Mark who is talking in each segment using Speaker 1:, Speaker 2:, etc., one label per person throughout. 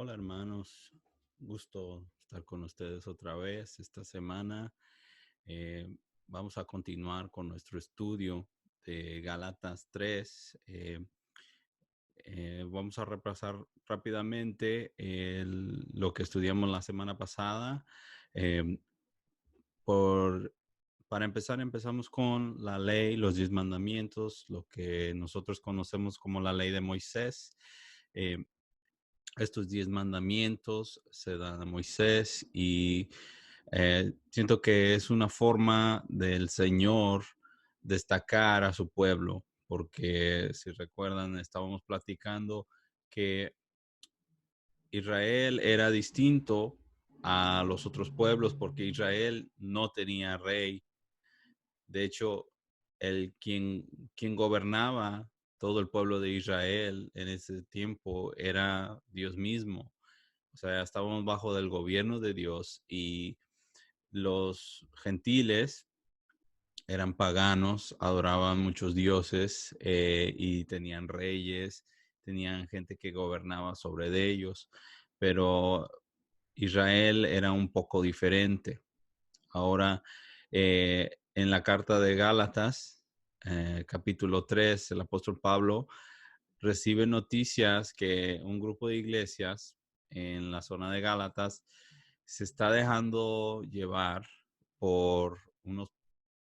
Speaker 1: Hola hermanos, gusto estar con ustedes otra vez esta semana. Eh, Vamos a continuar con nuestro estudio de Gálatas 3. Vamos a repasar rápidamente lo que estudiamos la semana pasada. Eh, por, para empezar, empezamos con la ley, los 10 mandamientos, lo que nosotros conocemos como la ley de Moisés. Eh, Estos 10 mandamientos se dan a Moisés y siento que es una forma del Señor destacar a su pueblo, porque si recuerdan, estábamos platicando que Israel era distinto a los otros pueblos porque Israel no tenía rey. De hecho, quien gobernaba todo el pueblo de Israel en ese tiempo era Dios mismo. O sea, estábamos bajo del gobierno de Dios y los gentiles eran paganos, adoraban muchos dioses y tenían reyes, tenían gente que gobernaba sobre de ellos, pero Israel era un poco diferente. Ahora, en la carta de Gálatas, capítulo 3, el apóstol Pablo recibe noticias que un grupo de iglesias en la zona de Gálatas se está dejando llevar por unos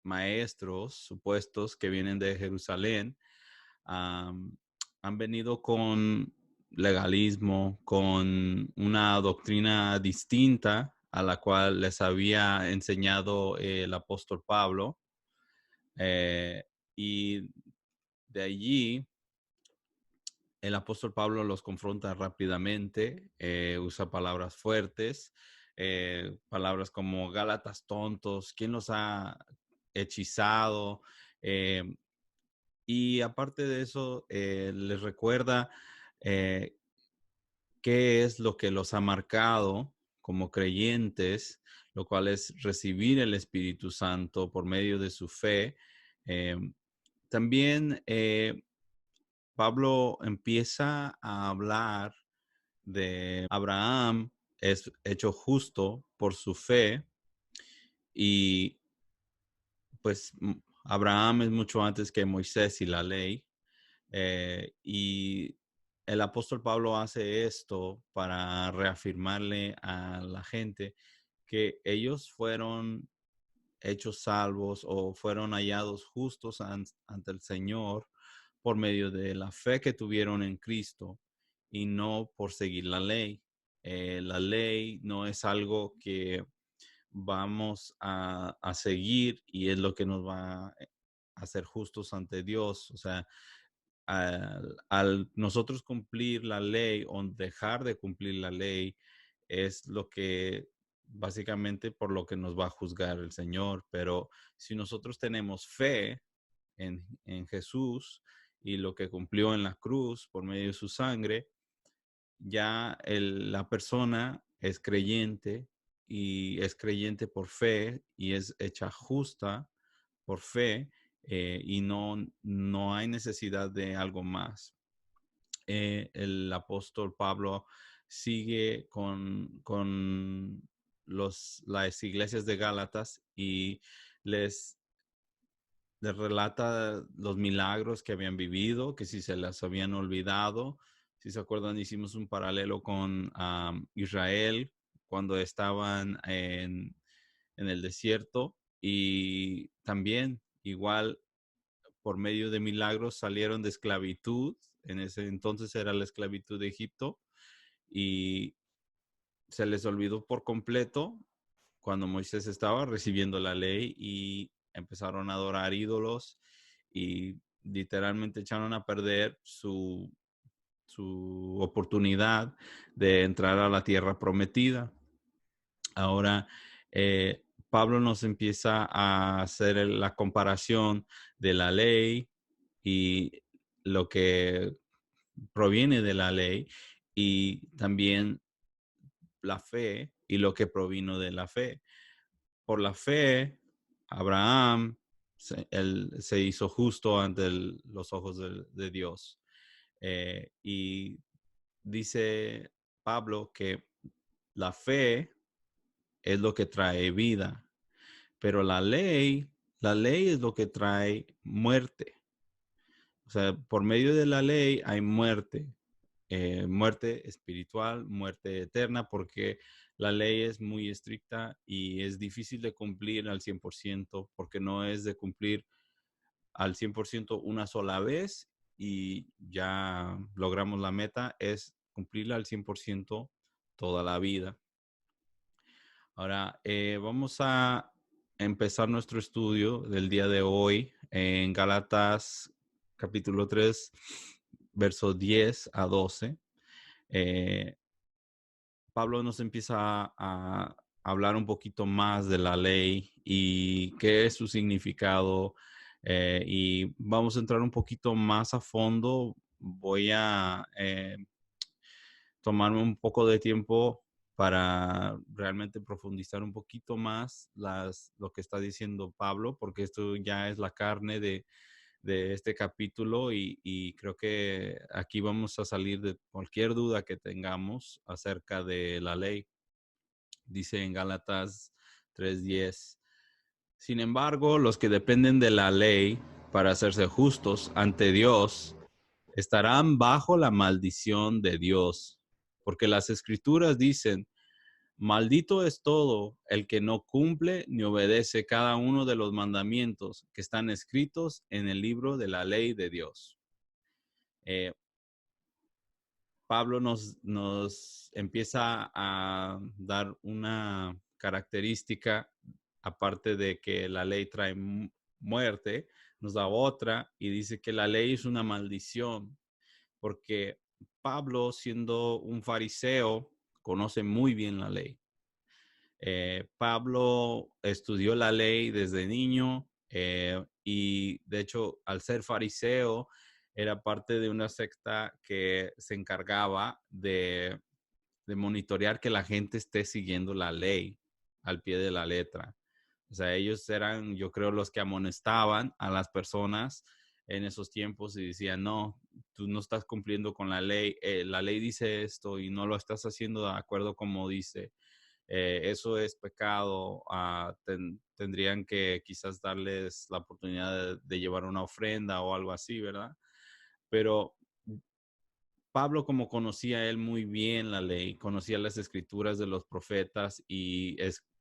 Speaker 1: maestros supuestos que vienen de Jerusalén. um, Han venido con legalismo, con una doctrina distinta a la cual les había enseñado el apóstol Pablo. Y de allí el apóstol Pablo los confronta rápidamente, usa palabras fuertes, palabras como Gálatas tontos, ¿quién los ha hechizado? Eh, y aparte de eso, les recuerda eh, qué es lo que los ha marcado como creyentes, lo cual es recibir el Espíritu Santo por medio de su fe. Eh, También Pablo empieza a hablar de Abraham, es hecho justo por su fe y pues Abraham es mucho antes que Moisés y la ley. Y el apóstol Pablo hace esto para reafirmarle a la gente que ellos fueron hechos salvos o fueron hallados justos ante el Señor por medio de la fe que tuvieron en Cristo y no por seguir la ley. La ley no es algo que vamos a seguir y es lo que nos va a hacer justos ante Dios. O sea, al nosotros cumplir la ley o dejar de cumplir la ley es lo que básicamente por lo que nos va a juzgar el Señor. Pero si nosotros tenemos fe en Jesús y lo que cumplió en la cruz por medio de su sangre, ya la persona es creyente y es creyente por fe y es hecha justa por fe, y no hay necesidad de algo más. El apóstol Pablo sigue con las iglesias de Gálatas y les, les relata los milagros que habían vivido, que si se las habían olvidado. Si se acuerdan, hicimos un paralelo con Israel cuando estaban en el desierto y también igual por medio de milagros salieron de esclavitud. En ese entonces era la esclavitud de Egipto y se les olvidó por completo cuando Moisés estaba recibiendo la ley y empezaron a adorar ídolos y literalmente echaron a perder su oportunidad de entrar a la tierra prometida. Ahora, Pablo nos empieza a hacer la comparación de la ley y lo que proviene de la ley y también la fe y lo que provino de la fe. Por la fe, Abraham él se hizo justo ante los ojos de Dios. Y dice Pablo que la fe es lo que trae vida, pero la ley es lo que trae muerte. O sea, por medio de la ley hay muerte, muerte espiritual, muerte eterna, porque la ley es muy estricta y es difícil de cumplir al 100%, porque no es de cumplir al 100% una sola vez y ya logramos la meta, es cumplirla al 100% toda la vida. Ahora, vamos a empezar nuestro estudio del día de hoy en Gálatas capítulo 3, versos 10 a 12. Eh, Pablo nos empieza a hablar un poquito más de la ley y qué es su significado. Y vamos a entrar un poquito más a fondo. Voy a tomarme un poco de tiempo para realmente profundizar un poquito más lo que está diciendo Pablo, porque esto ya es la carne de este capítulo y creo que aquí vamos a salir de cualquier duda que tengamos acerca de la ley. Dice en Gálatas 3:10, sin embargo, los que dependen de la ley para hacerse justos ante Dios estarán bajo la maldición de Dios, porque las escrituras dicen, maldito es todo el que no cumple ni obedece cada uno de los mandamientos que están escritos en el libro de la ley de Dios. Eh, Pablo nos empieza a dar una característica, aparte de que la ley trae muerte, nos da otra y dice que la ley es una maldición, porque Pablo, siendo un fariseo, conoce muy bien la ley. Pablo estudió la ley desde niño y de hecho al ser fariseo era parte de una secta que se encargaba de monitorear que la gente esté siguiendo la ley al pie de la letra. O sea, ellos eran, yo creo, los que amonestaban a las personas en esos tiempos y decían, no, tú no estás cumpliendo con la ley dice esto y no lo estás haciendo de acuerdo como dice. Eso es pecado, tendrían que quizás darles la oportunidad de llevar una ofrenda o algo así, ¿verdad? Pero Pablo, como conocía él muy bien la ley, conocía las escrituras de los profetas y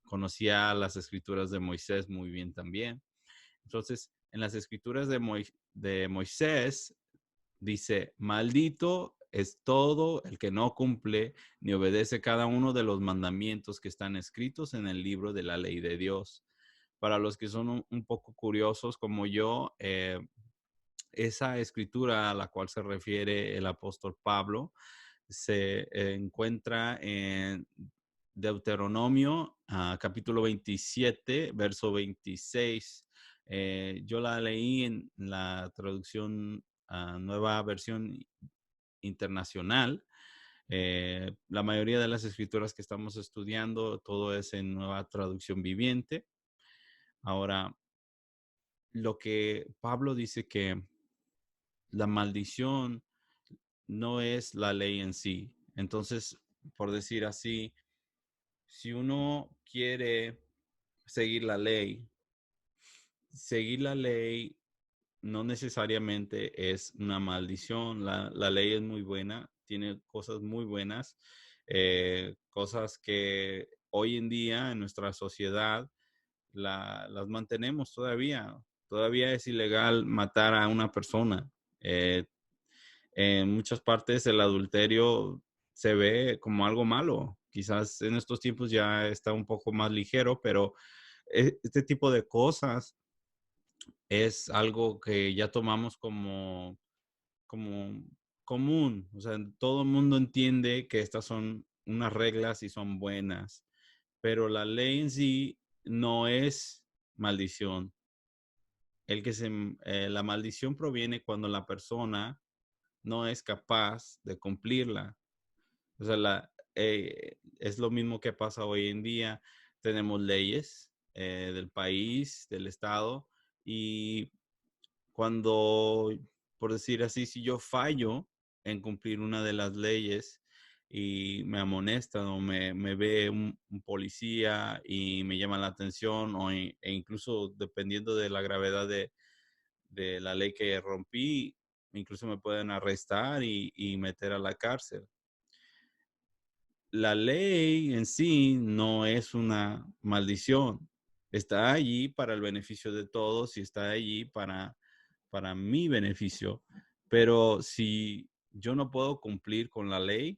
Speaker 1: conocía las escrituras de Moisés muy bien también. Entonces, en las escrituras de Moisés dice, maldito es todo el que no cumple ni obedece cada uno de los mandamientos que están escritos en el libro de la ley de Dios. Para los que son un poco curiosos como yo, esa escritura a la cual se refiere el apóstol Pablo se encuentra en Deuteronomio, capítulo 27, verso 26. Yo la leí en la traducción nueva versión internacional. La mayoría de las escrituras que estamos estudiando, todo es en nueva traducción viviente. Ahora, lo que Pablo dice que la maldición no es la ley en sí. Entonces, por decir así, si uno quiere seguir la ley no necesariamente es una maldición. La ley es muy buena, tiene cosas muy buenas, cosas que hoy en día en nuestra sociedad las mantenemos todavía. Todavía es ilegal matar a una persona. Eh, en muchas partes el adulterio se ve como algo malo. Quizás en estos tiempos ya está un poco más ligero, pero este tipo de cosas es algo que ya tomamos como común. O sea, todo el mundo entiende que estas son unas reglas y son buenas, pero la ley en sí no es maldición. La maldición proviene cuando la persona no es capaz de cumplirla. O sea, es lo mismo que pasa hoy en día. Tenemos leyes del país, del estado, y cuando, por decir así, si yo fallo en cumplir una de las leyes y me amonestan o me ve un policía y me llama la atención e incluso dependiendo de la gravedad de la ley que rompí, incluso me pueden arrestar y meter a la cárcel. La ley en sí no es una maldición. Está allí para el beneficio de todos y está allí para mi beneficio. Pero si yo no puedo cumplir con la ley,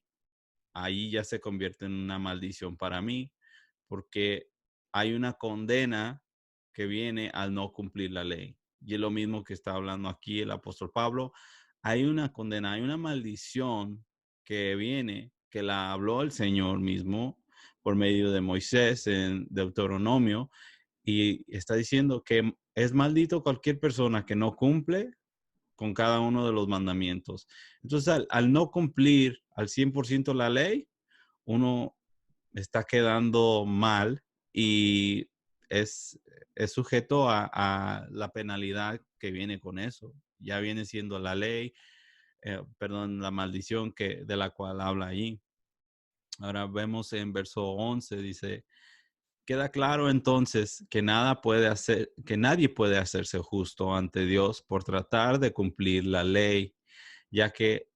Speaker 1: ahí ya se convierte en una maldición para mí, porque hay una condena que viene al no cumplir la ley. Y es lo mismo que está hablando aquí el apóstol Pablo. Hay una condena, hay una maldición que viene, que la habló el Señor mismo por medio de Moisés en Deuteronomio, y está diciendo que es maldito cualquier persona que no cumple con cada uno de los mandamientos. Entonces, al no cumplir al 100% la ley, uno está quedando mal y es, es sujeto a la penalidad que viene con eso. Ya viene siendo la ley, perdón, la maldición de la cual habla ahí. Ahora vemos en verso 11, dice, queda claro entonces que nadie puede hacerse justo ante Dios por tratar de cumplir la ley, ya que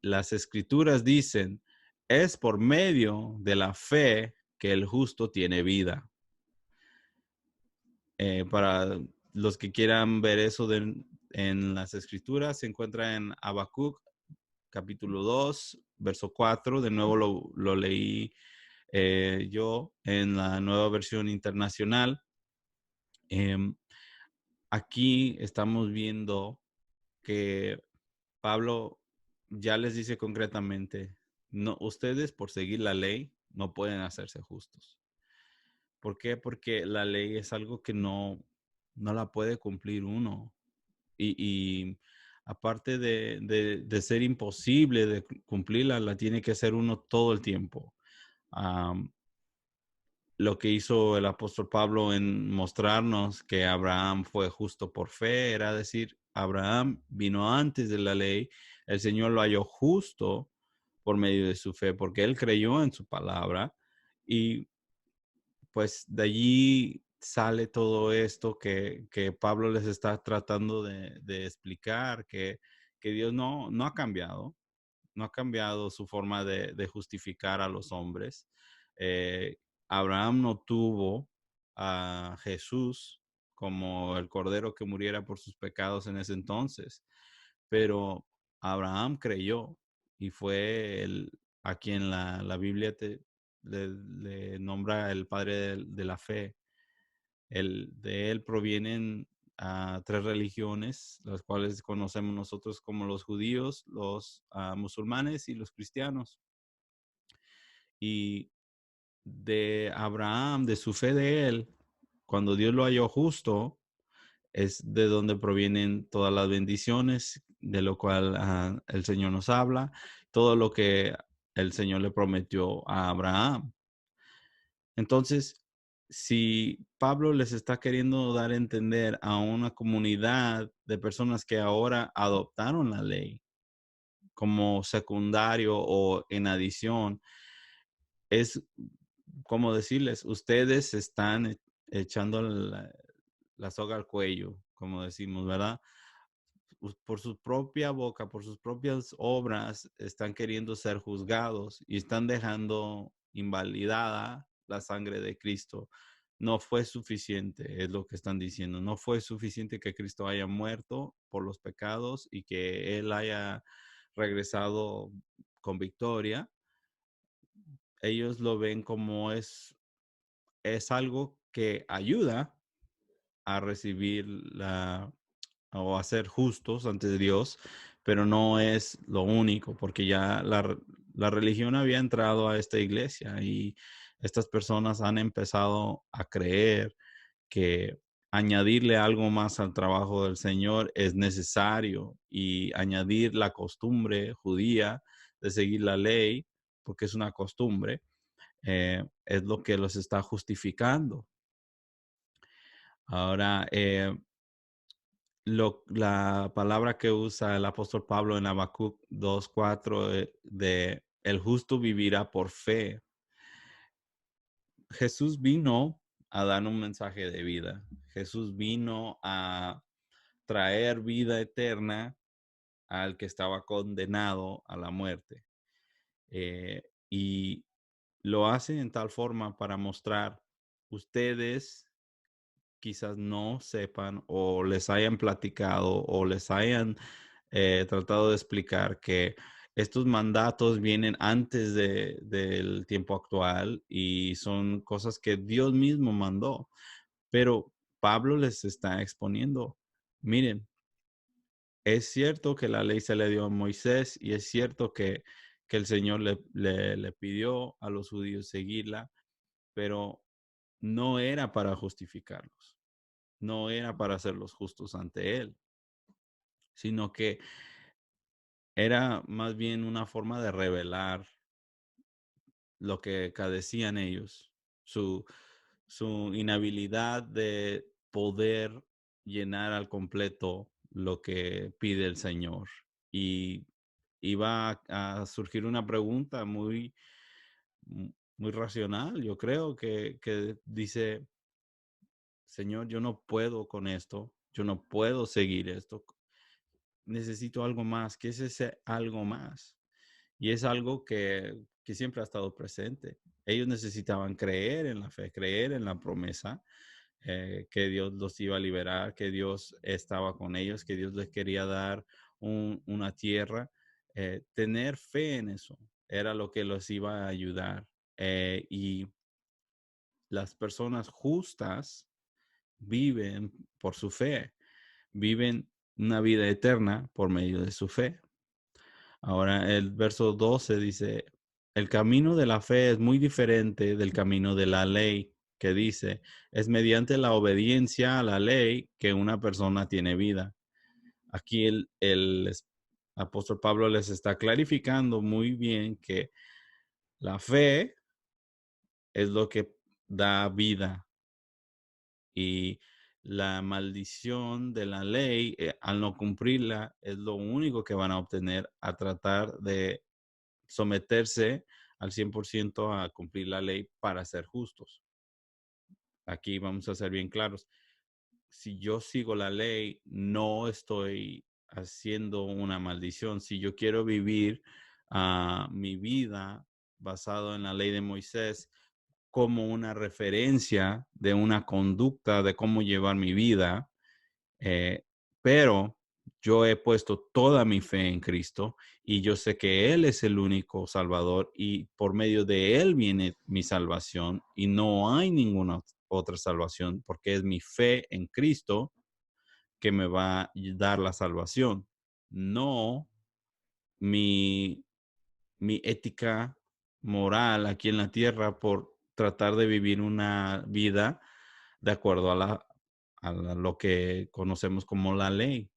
Speaker 1: las escrituras dicen, es por medio de la fe que el justo tiene vida. Para los que quieran ver eso en las escrituras, se encuentra en Habacuc, capítulo 2, verso 4. De nuevo lo leí yo en la nueva versión internacional. Eh, Aquí estamos viendo que Pablo ya les dice concretamente, no, ustedes por seguir la ley no pueden hacerse justos. ¿Por qué? Porque la ley es algo que no la puede cumplir uno. Y aparte de ser imposible de cumplirla, la tiene que hacer uno todo el tiempo. Um, lo que hizo el apóstol Pablo en mostrarnos que Abraham fue justo por fe, era decir, Abraham vino antes de la ley, el Señor lo halló justo por medio de su fe, porque él creyó en su palabra y pues de allí sale todo esto que Pablo les está tratando de explicar, que Dios no ha cambiado, no ha cambiado su forma de justificar a los hombres. Eh, Abraham no tuvo a Jesús como el cordero que muriera por sus pecados en ese entonces, pero Abraham creyó y fue a quien la Biblia le nombra el padre de la fe. De él provienen tres religiones, las cuales conocemos nosotros como los judíos, los musulmanes y los cristianos. Y de Abraham, de su fe de él, cuando Dios lo halló justo, es de donde provienen todas las bendiciones, de lo cual el Señor nos habla, todo lo que el Señor le prometió a Abraham. Entonces, si Pablo les está queriendo dar a entender a una comunidad de personas que ahora adoptaron la ley como secundario o en adición, es como decirles, ustedes están echando la soga al cuello, como decimos, ¿verdad? Por su propia boca, por sus propias obras, están queriendo ser juzgados y están dejando invalidada la sangre de Cristo. No fue suficiente, es lo que están diciendo. No fue suficiente que Cristo haya muerto por los pecados y que Él haya regresado con victoria. Ellos lo ven como es algo que ayuda a recibir o a ser justos ante Dios, pero no es lo único, porque ya la religión había entrado a esta iglesia y estas personas han empezado a creer que añadirle algo más al trabajo del Señor es necesario y añadir la costumbre judía de seguir la ley, porque es una costumbre, es lo que los está justificando. Ahora, la palabra que usa el apóstol Pablo en Habacuc 2:4 de el justo vivirá por fe. Jesús vino a dar un mensaje de vida. Jesús vino a traer vida eterna al que estaba condenado a la muerte. Y lo hace en tal forma para mostrar, ustedes quizás no sepan o les hayan platicado o les hayan tratado de explicar que estos mandatos vienen antes del tiempo actual y son cosas que Dios mismo mandó. Pero Pablo les está exponiendo, miren, es cierto que la ley se le dio a Moisés y es cierto que el Señor le pidió a los judíos seguirla, pero no era para justificarlos, no era para hacerlos justos ante Él, sino que era más bien una forma de revelar lo que cadecían ellos, su, su inhabilidad de poder llenar al completo lo que pide el Señor. Y iba a surgir una pregunta muy racional, yo creo, que dice, Señor, yo no puedo con esto, yo no puedo seguir esto, necesito algo más. ¿Qué es ese algo más? Y es algo que siempre ha estado presente. Ellos necesitaban creer en la fe, creer en la promesa, que Dios los iba a liberar, que Dios estaba con ellos, que Dios les quería dar una tierra. Tener fe en eso era lo que los iba a ayudar. Y las personas justas viven por su fe, viven una vida eterna por medio de su fe. Ahora el verso 12 dice, el camino de la fe es muy diferente del camino de la ley, que dice, es mediante la obediencia a la ley que una persona tiene vida. Aquí el apóstol Pablo les está clarificando muy bien que la fe es lo que da vida y la maldición de la ley, al no cumplirla, es lo único que van a obtener a tratar de someterse al 100% a cumplir la ley para ser justos. Aquí vamos a ser bien claros. Si yo sigo la ley, no estoy haciendo una maldición. Si yo quiero vivir mi vida basado en la ley de Moisés como una referencia de una conducta de cómo llevar mi vida, eh, pero yo he puesto toda mi fe en Cristo y yo sé que Él es el único Salvador y por medio de Él viene mi salvación y no hay ninguna otra salvación porque es mi fe en Cristo que me va a dar la salvación, no mi, mi ética moral aquí en la tierra por tratar de vivir una vida de acuerdo lo que conocemos como la ley.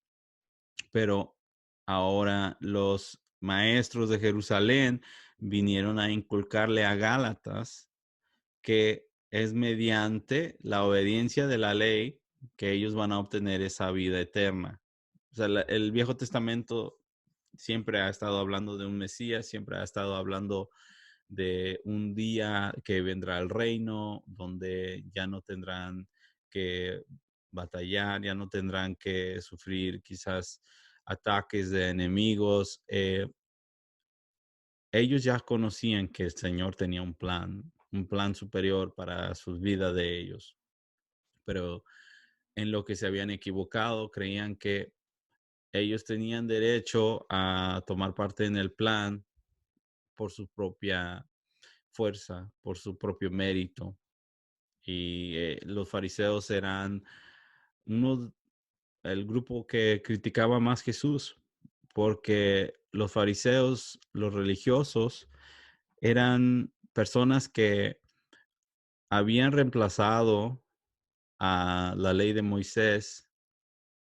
Speaker 1: Pero ahora los maestros de Jerusalén vinieron a inculcarle a Gálatas que es mediante la obediencia de la ley que ellos van a obtener esa vida eterna. O sea, el Viejo Testamento siempre ha estado hablando de un Mesías, siempre ha estado hablando de un día que vendrá el reino, donde ya no tendrán que batallar, ya no tendrán que sufrir quizás ataques de enemigos. Ellos ya conocían que el Señor tenía un plan superior para sus vidas de ellos, pero en lo que se habían equivocado, creían que ellos tenían derecho a tomar parte en el plan por su propia fuerza, por su propio mérito. Y los fariseos eran uno, el grupo que criticaba más a Jesús, porque los fariseos, los religiosos, eran personas que habían reemplazado a la ley de Moisés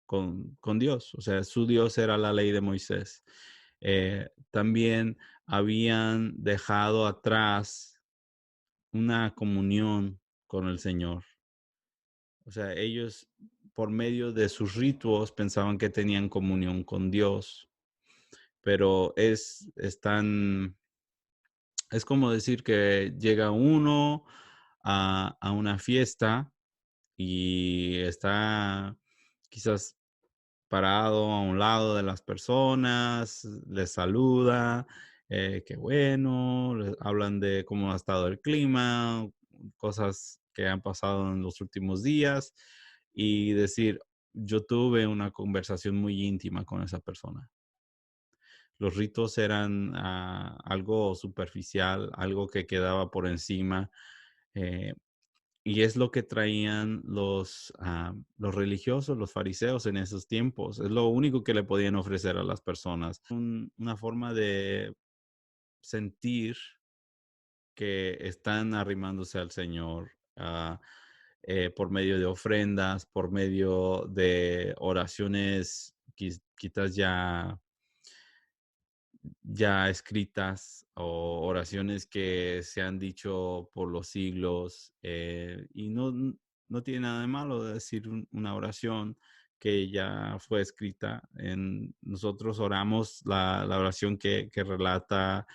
Speaker 1: con Dios. O sea, su Dios era la ley de Moisés. También habían dejado atrás una comunión con el Señor. O sea, ellos por medio de sus ritos pensaban que tenían comunión con Dios, pero es tan Es como decir que llega uno a una fiesta y está quizás parado a un lado de las personas, les saluda, qué bueno, hablan de cómo ha estado el clima, cosas que han pasado en los últimos días y decir, yo tuve una conversación muy íntima con esa persona. Los ritos eran algo superficial, algo que quedaba por encima. eh, y es lo que traían los religiosos, los fariseos en esos tiempos. Es lo único que le podían ofrecer a las personas. Una forma de sentir que están arrimándose al Señor por medio de ofrendas, por medio de oraciones quizás ya escritas o oraciones que se han dicho por los siglos y no tiene nada de malo de decir una oración que ya fue escrita. Nosotros oramos la oración que relata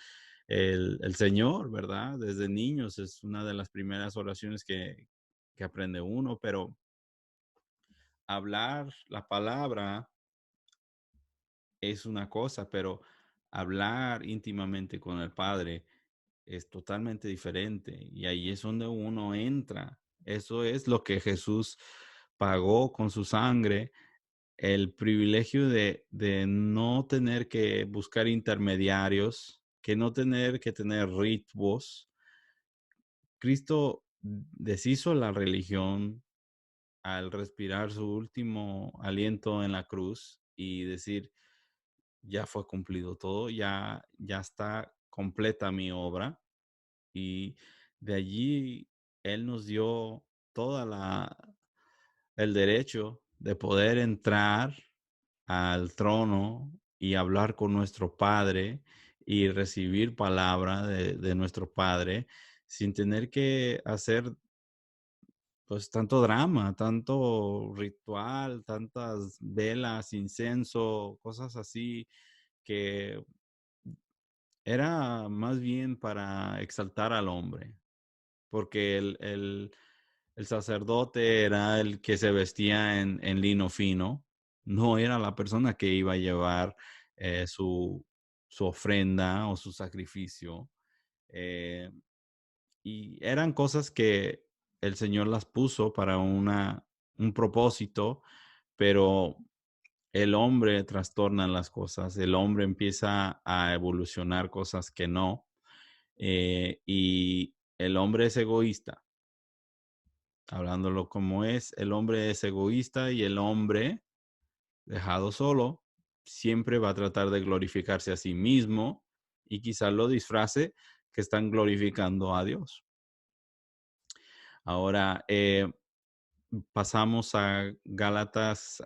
Speaker 1: el Señor, ¿verdad? Desde niños es una de las primeras oraciones que aprende uno, pero hablar la palabra es una cosa, pero hablar íntimamente con el Padre es totalmente diferente y ahí es donde uno entra. Eso es lo que Jesús pagó con su sangre, el privilegio de no tener que buscar intermediarios, que no tener que tener ritos. Cristo deshizo la religión al respirar su último aliento en la cruz y decir, ya fue cumplido todo, ya está completa mi obra. Y de allí Él nos dio toda el derecho de poder entrar al trono y hablar con nuestro Padre y recibir palabra de nuestro Padre sin tener que hacer pues tanto drama, tanto ritual, tantas velas, incienso, cosas así que era más bien para exaltar al hombre, porque el sacerdote era el que se vestía en lino fino, no era la persona que iba a llevar su ofrenda o su sacrificio. eh, y eran cosas que el Señor las puso para un propósito, pero el hombre trastorna las cosas, el hombre empieza a evolucionar cosas que no, y el hombre es egoísta. Hablándolo como es, el hombre es egoísta y el hombre, dejado solo, siempre va a tratar de glorificarse a sí mismo y quizás lo disfrace que están glorificando a Dios. Ahora, pasamos a Gálatas,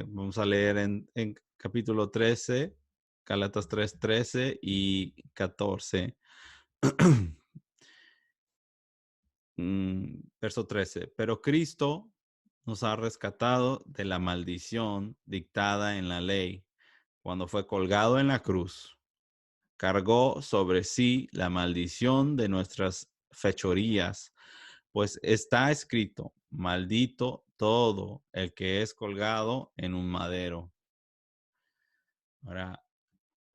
Speaker 1: vamos a leer en capítulo 13, Gálatas 3, 13 y 14. Verso 13. Pero Cristo nos ha rescatado de la maldición dictada en la ley cuando fue colgado en la cruz. Cargó sobre sí la maldición de nuestras fechorías, pues está escrito, maldito todo el que es colgado en un madero. Ahora,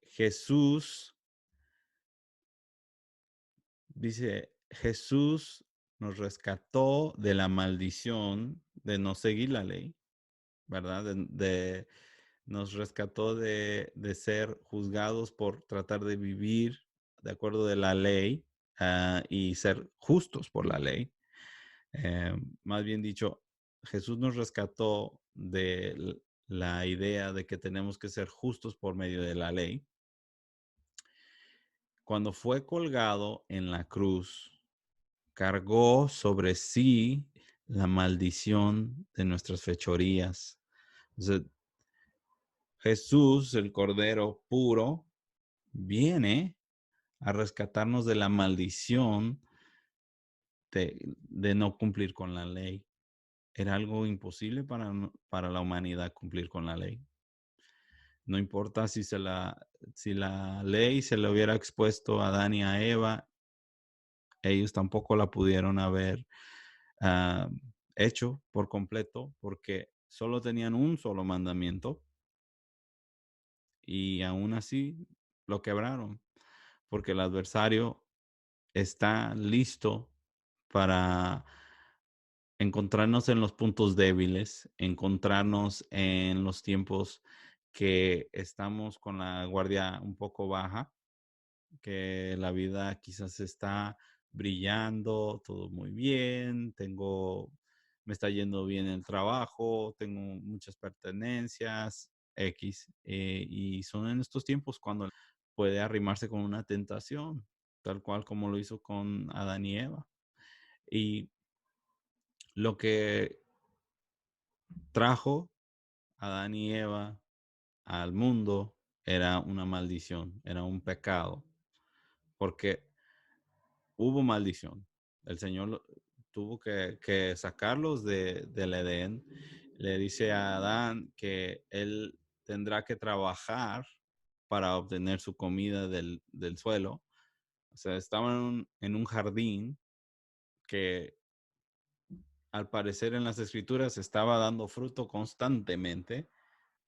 Speaker 1: Jesús dice, Jesús nos rescató de la maldición de no seguir la ley, ¿verdad? Nos rescató de ser juzgados por tratar de vivir de acuerdo de la ley y ser justos por la ley. Más bien dicho, Jesús nos rescató de la idea de que tenemos que ser justos por medio de la ley. Cuando fue colgado en la cruz, cargó sobre sí la maldición de nuestras fechorías. O sea, Jesús, el Cordero puro, viene a rescatarnos de la maldición de no cumplir con la ley. Era algo imposible para la humanidad cumplir con la ley. No importa si la ley se le hubiera expuesto a Adán y a Eva, ellos tampoco la pudieron haber ah, hecho por completo porque solo tenían un solo mandamiento y aún así lo quebraron porque el adversario está listo para encontrarnos en los puntos débiles, encontrarnos en los tiempos que estamos con la guardia un poco baja, que la vida quizás está brillando, todo muy bien, me está yendo bien el trabajo, tengo muchas pertenencias, X, y son en estos tiempos cuando puede arrimarse con una tentación, tal cual como lo hizo con Adán y Eva. Y lo que trajo Adán y Eva al mundo era una maldición, era un pecado, porque hubo maldición. El Señor tuvo que sacarlos del Edén. Le dice a Adán que él tendrá que trabajar para obtener su comida del suelo. O sea, estaban en un jardín que al parecer en las escrituras estaba dando fruto constantemente.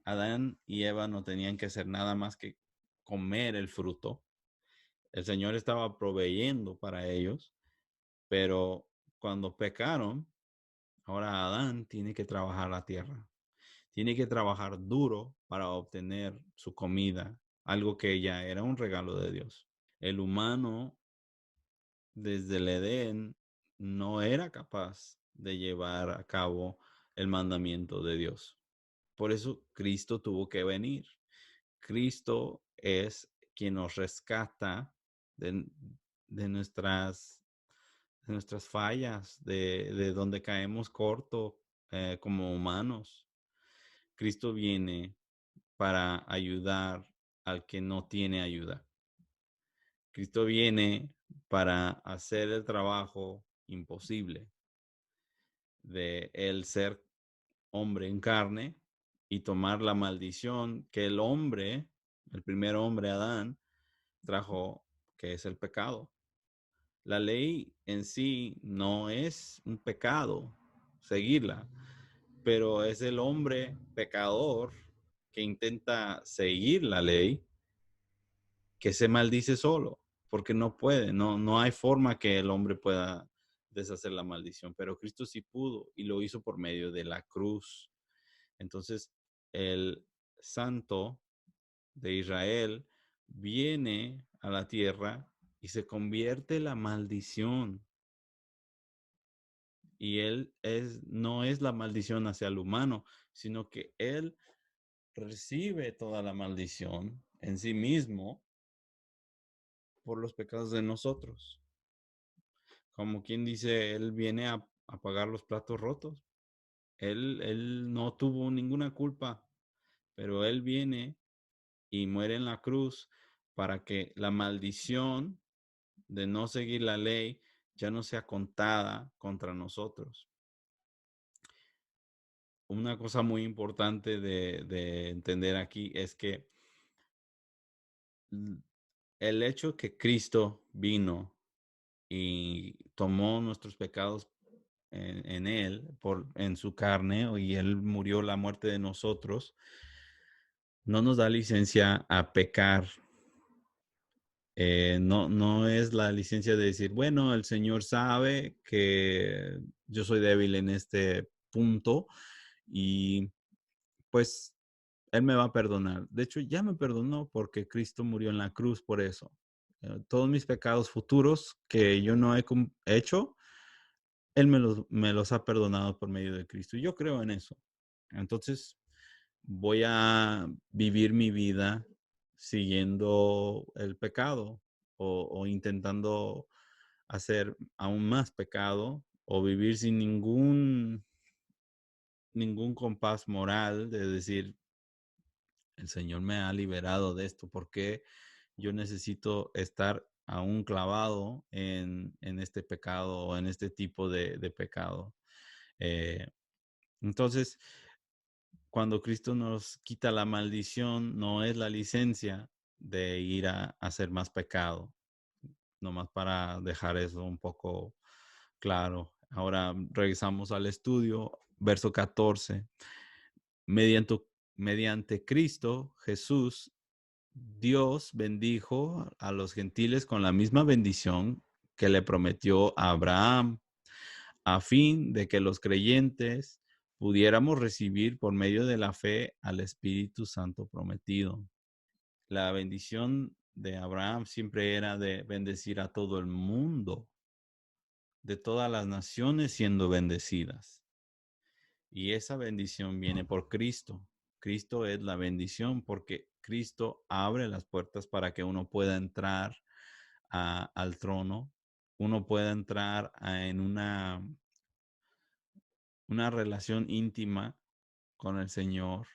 Speaker 1: Adán y Eva no tenían que hacer nada más que comer el fruto. El Señor estaba proveyendo para ellos, pero cuando pecaron, ahora Adán tiene que trabajar la tierra. Tiene que trabajar duro para obtener su comida, algo que ya era un regalo de Dios. El humano desde el Edén no era capaz de llevar a cabo el mandamiento de Dios. Por eso Cristo tuvo que venir. Cristo es quien nos rescata de, de nuestras, de nuestras fallas, de donde caemos corto como humanos. Cristo viene para ayudar al que no tiene ayuda. Cristo viene para hacer el trabajo imposible de él ser hombre en carne y tomar la maldición que el hombre, el primer hombre Adán, trajo, que es el pecado. La ley en sí no es un pecado seguirla, pero es el hombre pecador que intenta seguir la ley que se maldice solo, porque no puede, no hay forma que el hombre pueda deshacer la maldición, pero Cristo sí pudo y lo hizo por medio de la cruz. Entonces, el santo de Israel viene a la tierra y se convierte la maldición. Y no es la maldición hacia el humano, sino que él recibe toda la maldición en sí mismo por los pecados de nosotros. Como quien dice, él viene a pagar los platos rotos. Él no tuvo ninguna culpa, pero él viene y muere en la cruz para que la maldición de no seguir la ley ya no sea contada contra nosotros. Una cosa muy importante de entender aquí es que el hecho que Cristo vino y tomó nuestros pecados en él, en su carne, y él murió la muerte de nosotros, no nos da licencia a pecar. No es la licencia de decir, bueno, el Señor sabe que yo soy débil en este punto y pues Él me va a perdonar. De hecho, ya me perdonó porque Cristo murió en la cruz por eso. Todos mis pecados futuros que yo no he hecho, Él me los ha perdonado por medio de Cristo. Y yo creo en eso. Entonces, voy a vivir mi vida siguiendo el pecado o intentando hacer aún más pecado o vivir sin ningún compás moral de decir, el Señor me ha liberado de esto, ¿por qué yo necesito estar aún clavado en este pecado o en este tipo de pecado? Eh, entonces, cuando Cristo nos quita la maldición, no es la licencia de ir a hacer más pecado, nomás para dejar eso un poco claro. Ahora regresamos al estudio, verso 14. Mediante, mediante Cristo Jesús, Dios bendijo a los gentiles con la misma bendición que le prometió a Abraham, a fin de que los creyentes pudiéramos recibir por medio de la fe al Espíritu Santo prometido. La bendición de Abraham siempre era de bendecir a todo el mundo, de todas las naciones siendo bendecidas. Y esa bendición viene por Cristo. Cristo es la bendición porque Cristo abre las puertas para que uno pueda entrar al trono, uno pueda entrar en una relación íntima con el Señor,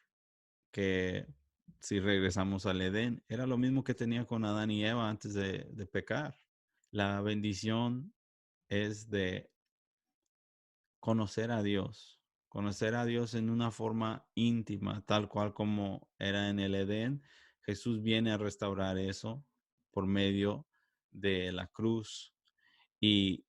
Speaker 1: que si regresamos al Edén, era lo mismo que tenía con Adán y Eva antes de pecar. La bendición es de conocer a Dios en una forma íntima, tal cual como era en el Edén. Jesús viene a restaurar eso por medio de la cruz y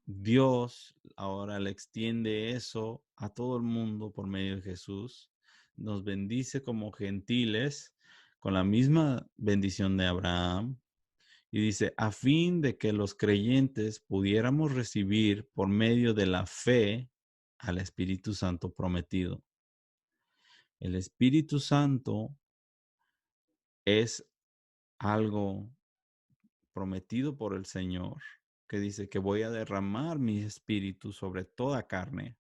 Speaker 1: Dios ahora le extiende eso a todo el mundo por medio de Jesús. Nos bendice como gentiles con la misma bendición de Abraham. Y dice, a fin de que los creyentes pudiéramos recibir por medio de la fe al Espíritu Santo prometido. El Espíritu Santo es algo prometido por el Señor, que dice que voy a derramar mi espíritu sobre toda carne,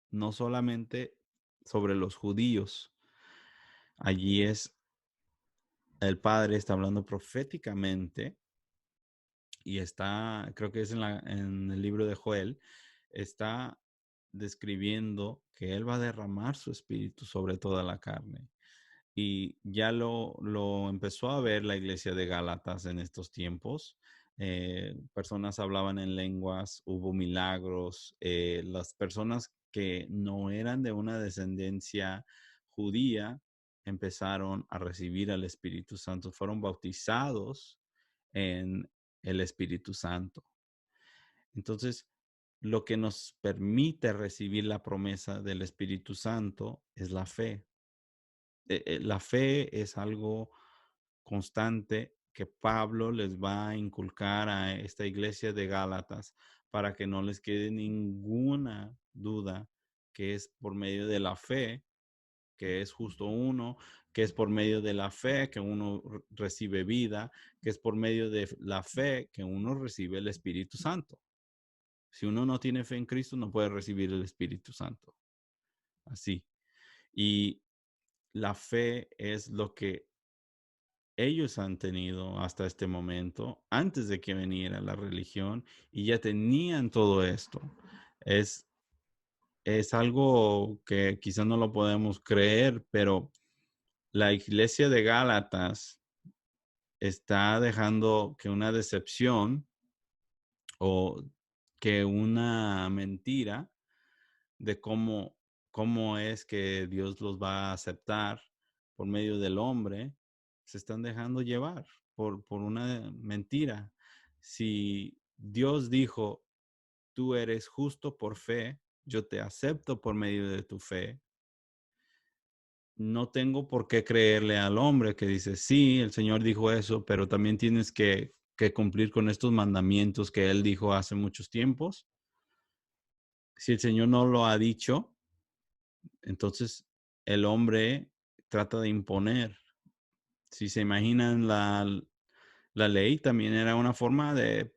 Speaker 1: no solamente sobre los judíos. Allí es, el Padre está hablando proféticamente y está, creo que es en el libro de Joel, está describiendo que Él va a derramar su espíritu sobre toda la carne. Y ya lo empezó a ver la iglesia de Gálatas en estos tiempos. Personas hablaban en lenguas, hubo milagros. Las personas que no eran de una descendencia judía empezaron a recibir al Espíritu Santo, fueron bautizados en el Espíritu Santo. Entonces, lo que nos permite recibir la promesa del Espíritu Santo es la fe. La fe es algo constante que Pablo les va a inculcar a esta iglesia de Gálatas para que no les quede ninguna duda que es por medio de la fe, que es justo uno, que es por medio de la fe que uno recibe vida, que es por medio de la fe que uno recibe el Espíritu Santo. Si uno no tiene fe en Cristo, no puede recibir el Espíritu Santo. Así. Y la fe es lo que ellos han tenido hasta este momento, antes de que viniera la religión, y ya tenían todo esto. Es, es algo que quizás no lo podemos creer, pero la iglesia de Gálatas está dejando que una decepción o que una mentira de cómo es que Dios los va a aceptar por medio del hombre, se están dejando llevar por una mentira. Si Dios dijo, tú eres justo por fe, yo te acepto por medio de tu fe, no tengo por qué creerle al hombre que dice, sí, el Señor dijo eso, pero también tienes que cumplir con estos mandamientos que Él dijo hace muchos tiempos. Si el Señor no lo ha dicho, entonces el hombre trata de imponer. Si se imaginan la ley, también era una forma de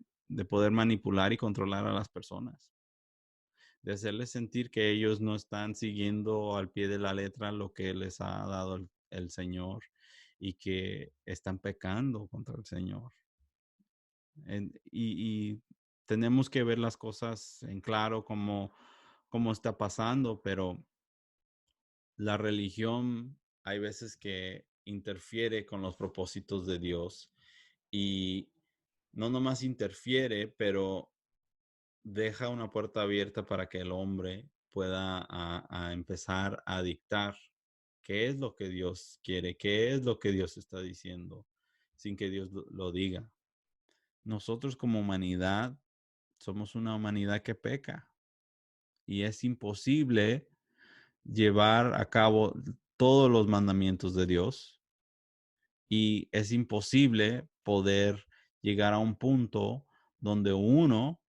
Speaker 1: poder manipular y controlar a las personas, de hacerles sentir que ellos no están siguiendo al pie de la letra lo que les ha dado el Señor y que están pecando contra el Señor. Y tenemos que ver las cosas en claro cómo está pasando, pero la religión hay veces que interfiere con los propósitos de Dios y no nomás interfiere, pero deja una puerta abierta para que el hombre pueda a empezar a dictar qué es lo que Dios quiere, qué es lo que Dios está diciendo, sin que Dios lo diga. Nosotros como humanidad somos una humanidad que peca y es imposible llevar a cabo todos los mandamientos de Dios y es imposible poder llegar a un punto donde uno,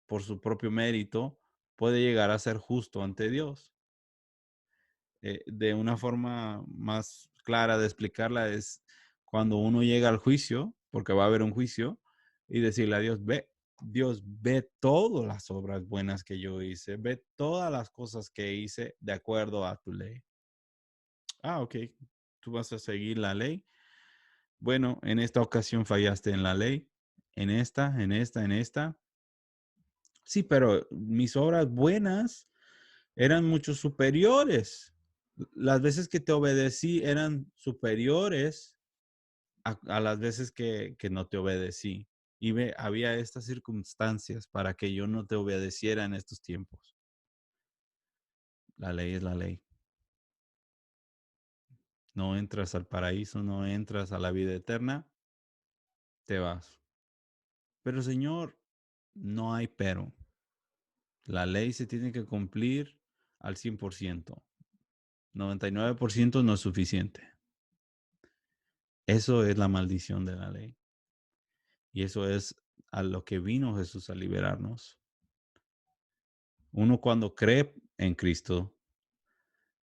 Speaker 1: por su propio mérito, puede llegar a ser justo ante Dios. De una forma más clara de explicarla es cuando uno llega al juicio, porque va a haber un juicio, y decirle a Dios ve todas las obras buenas que yo hice, ve todas las cosas que hice de acuerdo a tu ley. Ah, ok, tú vas a seguir la ley. Bueno, en esta ocasión fallaste en la ley, en esta. Sí, pero mis obras buenas eran mucho superiores. Las veces que te obedecí eran superiores a las veces que no te obedecí. Y había estas circunstancias para que yo no te obedeciera en estos tiempos. La ley es la ley. No entras al paraíso, no entras a la vida eterna, te vas. Pero Señor, no hay pero. La ley se tiene que cumplir al 100%. 99% no es suficiente. Eso es la maldición de la ley. Y eso es a lo que vino Jesús a liberarnos. Uno cuando cree en Cristo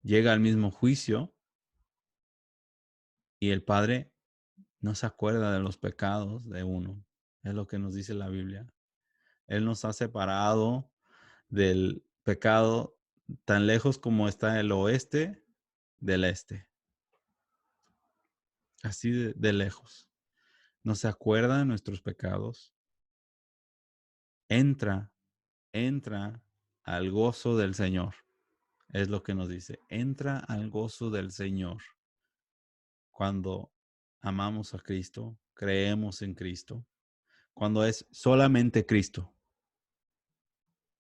Speaker 1: llega al mismo juicio y el Padre no se acuerda de los pecados de uno. Es lo que nos dice la Biblia. Él nos ha separado del pecado tan lejos como está el oeste del este. Así de lejos. No se acuerda de nuestros pecados. Entra, entra al gozo del Señor. Es lo que nos dice. Entra al gozo del Señor. Cuando amamos a Cristo, creemos en Cristo, cuando es solamente Cristo,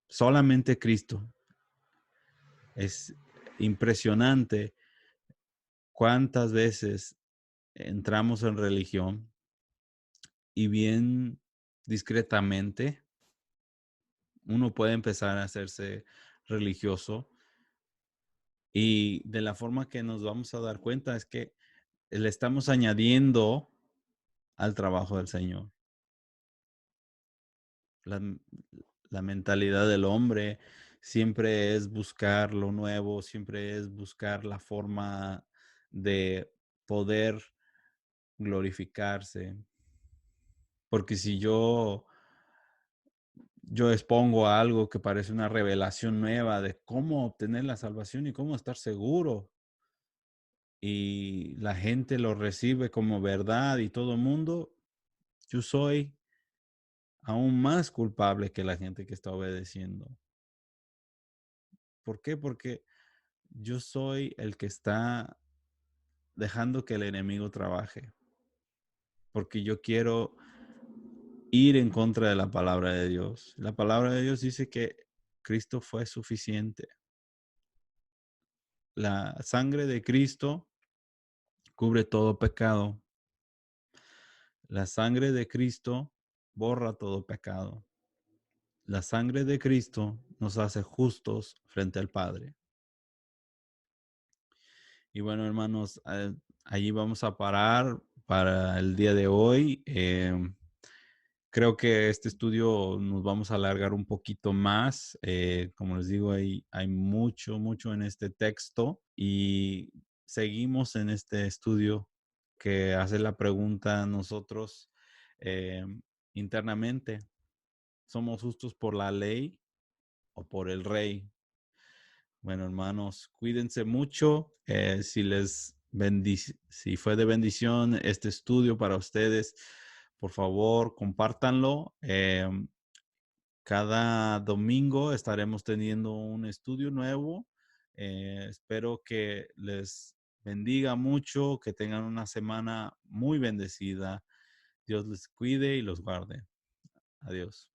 Speaker 1: solamente Cristo. Es impresionante cuántas veces entramos en religión y bien discretamente uno puede empezar a hacerse religioso y de la forma que nos vamos a dar cuenta es que le estamos añadiendo al trabajo del Señor. La, la mentalidad del hombre siempre es buscar lo nuevo, siempre es buscar la forma de poder glorificarse. Porque si yo expongo algo que parece una revelación nueva de cómo obtener la salvación y cómo estar seguro, y la gente lo recibe como verdad y todo el mundo, yo soy aún más culpable que la gente que está obedeciendo. ¿Por qué? Porque yo soy el que está dejando que el enemigo trabaje. Porque yo quiero ir en contra de la palabra de Dios. La palabra de Dios dice que Cristo fue suficiente. La sangre de Cristo cubre todo pecado. La sangre de Cristo borra todo pecado. La sangre de Cristo nos hace justos frente al Padre. Y bueno, hermanos, allí vamos a parar para el día de hoy. Creo que este estudio nos vamos a alargar un poquito más. Como les digo, hay mucho, mucho en este texto y seguimos en este estudio que hace la pregunta a nosotros eh, internamente. ¿Somos justos por la ley o por el rey? Bueno, hermanos, cuídense mucho. Si fue de bendición este estudio para ustedes, por favor, compártanlo. Cada domingo estaremos teniendo un estudio nuevo. Espero que les bendiga mucho, que tengan una semana muy bendecida. Dios les cuide y los guarde. Adiós.